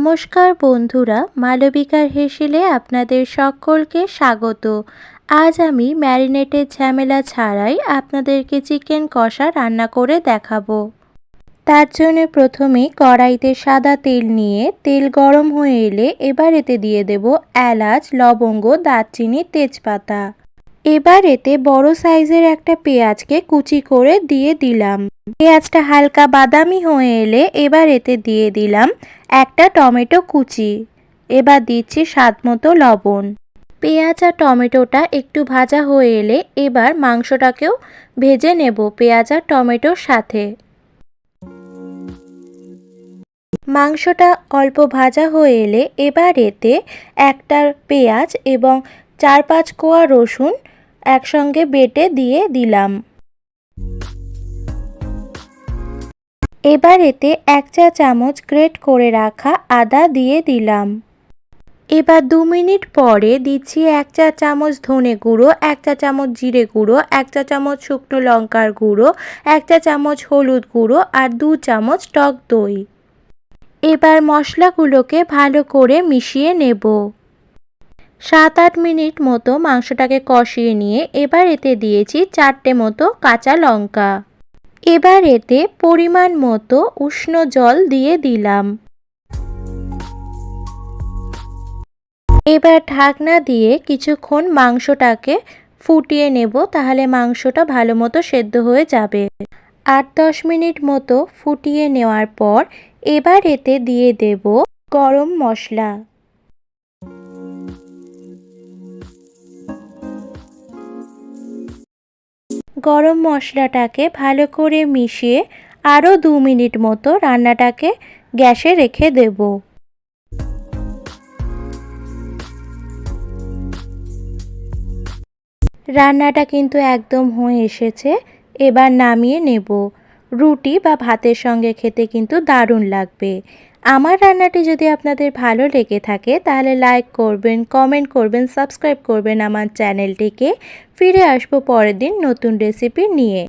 নমস্কার বন্ধুরা, মালবিকার হেসেলে আপনাদের সকলকে স্বাগত। আজ আমি ম্যারিনেটের ঝামেলা ছাড়াই আপনাদেরকে চিকেন কষা রান্না করে দেখাবো। তার জন্য প্রথমে কড়াইতে সাদা তেল নিয়ে তেল গরম হয়ে এলে এবার এতে দিয়ে দেব এলাচ, লবঙ্গ, দারচিনি, তেজপাতা। এবার এতে বড় সাইজের একটা পেঁয়াজকে কুচি করে দিয়ে দিলাম। পেঁয়াজটা হালকা বাদামি হয়ে এলে এবার এতে দিয়ে দিলাম একটা টমেটো কুচি। এবার দিচ্ছি স্বাদমতো লবণ। পেঁয়াজ আর টমেটোটা একটু ভাজা হয়ে এলে এবার মাংসটাকেও ভেজে নেব পেঁয়াজ আর টমেটোর সাথে। মাংসটা অল্প ভাজা হয়ে এলে এবার এতে একটা পেঁয়াজ এবং 4-5 কোয়া রসুন একসঙ্গে বেটে দিয়ে দিলাম। এবার এতে 1 চা চামচ গ্রেট করে রাখা আদা দিয়ে দিলাম। এবার 2 মিনিট পরে দিচ্ছি 1 চা চামচ ধনে গুঁড়ো, 1 চা চামচ জিরে গুঁড়ো, 1 চা চামচ শুকনো লঙ্কার গুঁড়ো, 1 চা চামচ হলুদ গুঁড়ো আর 2 চামচ টক দই। এবার মশলাগুলোকে ভালো করে মিশিয়ে নেব। 7-8 মিনিট মতো মাংসটাকে কষিয়ে নিয়ে এবার এতে দিয়েছি 4টে মতো কাঁচা লঙ্কা। এবার এতে পরিমাণ মতো উষ্ণ জল দিয়ে দিলাম। এবার ঢাকনা দিয়ে কিছুক্ষণ মাংসটাকে ফুটিয়ে নেব, তাহলে মাংসটা ভালো মতো সেদ্ধ হয়ে যাবে। 8-10 মিনিট মতো ফুটিয়ে নেওয়ার পর এবার এতে দিয়ে দেব গরম মশলা। গরম মশলাটাকে ভালো করে মিশিয়ে আরও 2 মিনিট মতো রান্নাটাকে গ্যাসে রেখে দেব। রান্নাটা কিন্তু একদম হয়ে এসেছে। এবার নামিয়ে নেব। রুটি বা ভাতের সঙ্গে খেতে কিন্তু দারুণ লাগবে। আমার রান্নাটি যদি আপনাদের ভালো লেগে থাকে তাহলে লাইক করবেন, কমেন্ট করবেন, সাবস্ক্রাইব করবেন আমার চ্যানেলটিকে। ফিরে আসবো পরের দিন নতুন রেসিপি নিয়ে।